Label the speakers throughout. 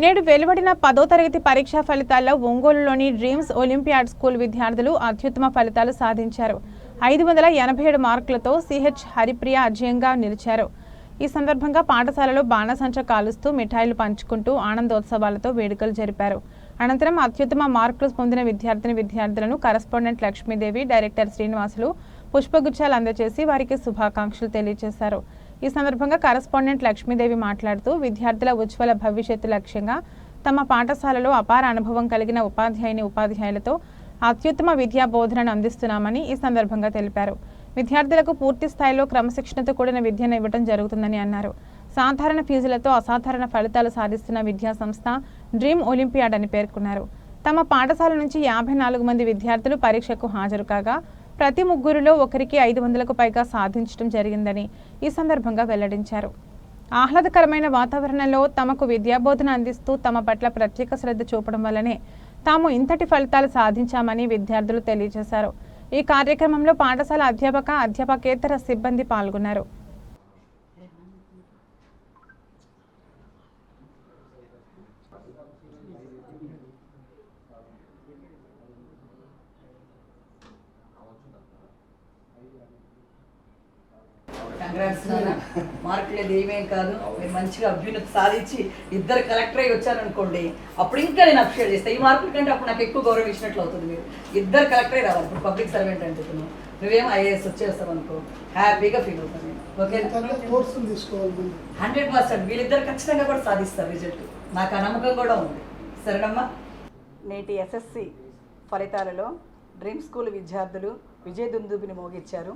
Speaker 1: నేడు వెలువడిన 10వ తరగతి పరీక్షా ఫలితాల్లో ఒంగోలులోని డ్రీమ్స్ ఒలింపియాడ్ స్కూల్ విద్యార్థులు అత్యుత్తమ ఫలితాలు సాధించారు. 587 మార్కులతో సిహెచ్ హరిప్రియ అజయంగా నిలిచారు. ఈ సందర్భంగా పాఠశాలలో బాణసంచ కాలుస్తూ మిఠాయిలు పంచుకుంటూ ఆనందోత్సవాలతో వేడుకలు జరిపారు. అనంతరం అత్యుత్తమ మార్కులు పొందిన విద్యార్థులను కరెస్పాండెంట్ లక్ష్మీదేవి, డైరెక్టర్ శ్రీనివాసులు పుష్పగుచ్చాలు అందజేసి వారికి శుభాకాంక్షలు తెలియజేశారు. ఈ సందర్భంగా కరెస్పాండెంట్ లక్ష్మీదేవి మాట్లాడుతూ విద్యార్థుల ఉజ్వల భవిష్యత్తు లక్ష్యంగా తమ పాఠశాలలో అపార అనుభవం కలిగిన ఉపాధ్యాయులతో అత్యుత్తమ విద్యా బోధనను అందిస్తున్నామని ఈ సందర్భంగా తెలిపారు. విద్యార్థులకు పూర్తి స్థాయిలో క్రమశిక్షణతో కూడిన విద్యను ఇవ్వడం జరుగుతుందని అన్నారు. సాధారణ ఫీజులతో అసాధారణ ఫలితాలు సాధిస్తున్న విద్యా సంస్థ డ్రీమ్ ఒలింపియాడ్ అని పేర్కొన్నారు. తమ పాఠశాల నుంచి 54 మంది విద్యార్థులు పరీక్షకు హాజరు కాగా ప్రతి ముగ్గురులో ఒకరికి 500కు పైగా సాధించడం జరిగిందని ఈ సందర్భంగా వెల్లడించారు. ఆహ్లాదకరమైన వాతావరణంలో తమకు విద్యాబోధన అందిస్తూ తమ పట్ల ప్రత్యేక శ్రద్ధ చూపడం వల్లనే తాము ఇంతటి ఫలితాలు సాధించామని విద్యార్థులు తెలియజేశారు. ఈ కార్యక్రమంలో పాఠశాల అధ్యాపకేతర సిబ్బంది పాల్గొన్నారు.
Speaker 2: కంగ్రాట్స్ నాన్న. మార్కులేదు ఏమేం కాదు, మీరు మంచిగా అభ్యున్నతి సాధించి ఇద్దరు కలెక్టర్ అయ్యి వచ్చారనుకోండి, అప్పుడు ఇంకా నేను అప్రిషియేట్ చేస్తాను. ఈ మార్కుల కంటే అప్పుడు నాకు ఎక్కువ గౌరవం ఇచ్చినట్లు అవుతుంది. మీరు ఇద్దరు కలెక్టర్ అయ్యి రావాలి. ఇప్పుడు పబ్లిక్ సర్వెంట్ అంటున్నావు, నువ్వేం ఐఏఎస్ వచ్చేస్తావు అనుకో, హ్యాపీగా ఫీల్ అవుతాను నేను. ఓకే, 100% వీళ్ళిద్దరు ఖచ్చితంగా కూడా సాధిస్తారు రిజల్ట్. నాకు ఆ నమ్మకం కూడా ఉంది. సరేనమ్మా. నేటి ఎస్ఎస్సి ఫలితాలలో డ్రీమ్ స్కూల్ విద్యార్థులు విజయదుందుబిని మోగించారు.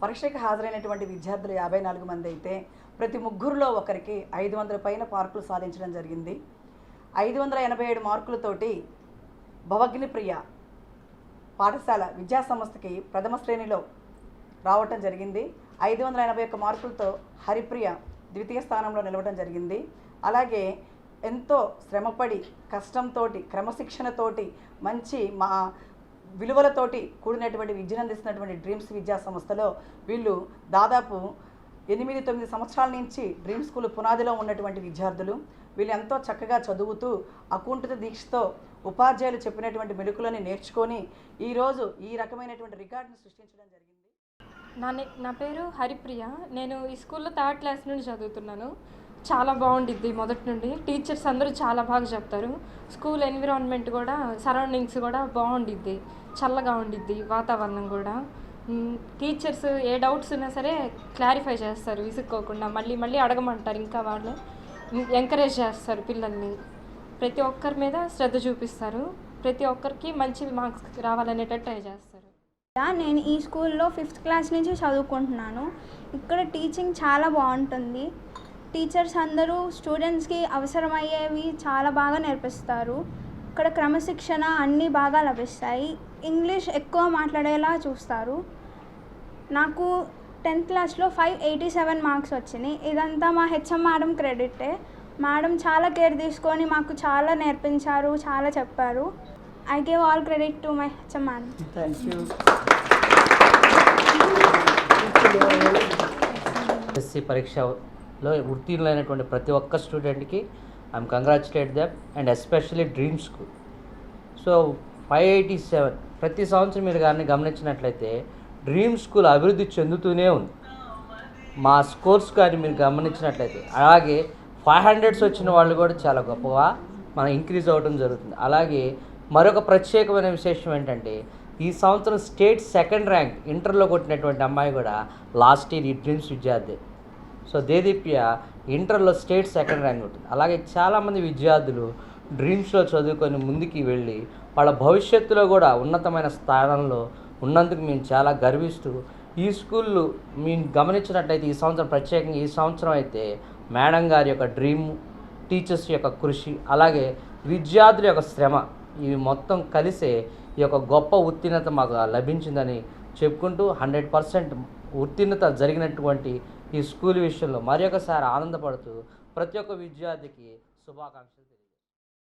Speaker 2: పరీక్షకు హాజరైనటువంటి విద్యార్థులు 54 మంది అయితే ప్రతి ముగ్గురులో ఒకరికి 500 పైన మార్కులు సాధించడం జరిగింది. 587 మార్కులతోటి భవగ్నిప్రియ పాఠశాల విద్యా సంస్థకి ప్రథమ శ్రేణిలో రావటం జరిగింది. 581 మార్కులతో హరిప్రియ ద్వితీయ స్థానంలో నిలవడం జరిగింది. అలాగే ఎంతో శ్రమపడి కష్టంతో క్రమశిక్షణతోటి మంచి విలువలతోటి కూడినటువంటి విద్యను అందిస్తున్నటువంటి డ్రీమ్స్ విద్యా సంస్థలో వీళ్ళు దాదాపు 8-9 సంవత్సరాల నుంచి డ్రీమ్ స్కూల్ పునాదిలో ఉన్నటువంటి విద్యార్థులు. వీళ్ళు ఎంతో చక్కగా చదువుతూ అకుంఠిత దీక్షతో ఉపాధ్యాయులు చెప్పినటువంటి మెళుకులని నేర్చుకొని ఈరోజు ఈ రకమైనటువంటి రికార్డును సృష్టించడం జరిగింది.
Speaker 3: నా పేరు హరిప్రియ. నేను ఈ స్కూల్లో 3rd క్లాస్ నుండి చదువుతున్నాను. చాలా బాగుండిద్ది. మొదటి నుండి టీచర్స్ అందరూ చాలా బాగా చెప్తారు. స్కూల్ ఎన్విరాన్మెంట్ కూడా, సరౌండింగ్స్ కూడా బాగుండిద్ది, చల్లగా ఉండిద్ది. వాతావరణం కూడా టీచర్స్ ఏ డౌట్స్ ఉన్నా సరే క్లారిఫై చేస్తారు విసుక్కోకుండా. మళ్ళీ అడగమంటారు. ఇంకా వాళ్ళే ఎంకరేజ్ చేస్తారు పిల్లల్ని. ప్రతి ఒక్కరి మీద శ్రద్ధ చూపిస్తారు. ప్రతి ఒక్కరికి మంచి మార్క్స్ రావాలనేటట్టు ట్రై చేస్తారు.
Speaker 4: నేను ఈ స్కూల్లో 5th క్లాస్ నుంచి చదువుకుంటున్నాను. ఇక్కడ టీచింగ్ చాలా బాగుంటుంది. టీచర్స్ అందరూ స్టూడెంట్స్కి అవసరమయ్యేవి చాలా బాగా నేర్పిస్తారు. ఇక్కడ క్రమశిక్షణ అన్నీ బాగా లభిస్తాయి. ఇంగ్లీష్ ఎక్కువ మాట్లాడేలా చూస్తారు. నాకు 10th క్లాస్లో 587 మార్క్స్ వచ్చినాయి. ఇదంతా మా హెచ్ఎం మేడం క్రెడిటే. మేడం చాలా కేర్ తీసుకొని మాకు చాలా నేర్పించారు, చాలా చెప్పారు. I give all credit to my HM madam.
Speaker 2: Thank you.
Speaker 5: SSC పరీక్షలో ఉత్తీర్ణులైనటువంటి ప్రతి ఒక్క స్టూడెంట్కి I'm congratulate them and especially dream school. So 587 ప్రతి సంవత్సరం మీరు కానీ గమనించినట్లయితే డ్రీమ్ స్కూల్ అభివృద్ధి చెందుతూనే ఉంది. మా స్కోర్స్ కానీ మీరు గమనించినట్లయితే అలాగే 500s వచ్చిన వాళ్ళు కూడా చాలా గొప్పగా మనం ఇంక్రీజ్ అవ్వడం జరుగుతుంది. అలాగే మరొక ప్రత్యేకమైన విశేషం ఏంటంటే ఈ సంవత్సరం స్టేట్ 2nd ర్యాంక్ ఇంటర్లో కొట్టినటువంటి అమ్మాయి కూడా లాస్ట్ ఇయర్ ఈ డ్రీమ్స్ విద్యార్థి. సో దేదీప్య ఇంటర్లో స్టేట్ 2nd ర్యాంక్ ఉంటుంది. అలాగే చాలామంది విద్యార్థులు డ్రీమ్స్లో చదువుకొని ముందుకు వెళ్ళి వాళ్ళ భవిష్యత్తులో కూడా ఉన్నతమైన స్థానంలో ఉన్నందుకు మేము చాలా గర్విస్తూ ఈ స్కూళ్ళు మేము గమనించినట్లయితే ఈ సంవత్సరం ప్రత్యేకంగా ఈ సంవత్సరం అయితే మేడం గారి యొక్క డ్రీమ్, టీచర్స్ యొక్క కృషి, అలాగే విద్యార్థుల యొక్క శ్రమ ఇవి మొత్తం కలిసే ఈ యొక్క గొప్ప ఉత్తీర్ణత మాకు లభించిందని చెప్పుకుంటూ 100% ఉత్తీర్ణత జరిగినటువంటి ఈ స్కూల్ విషయంలో మరి ఒకసారి ఆనందపడుతూ ప్రతి ఒక్క విద్యార్థికి శుభాకాంక్షలు.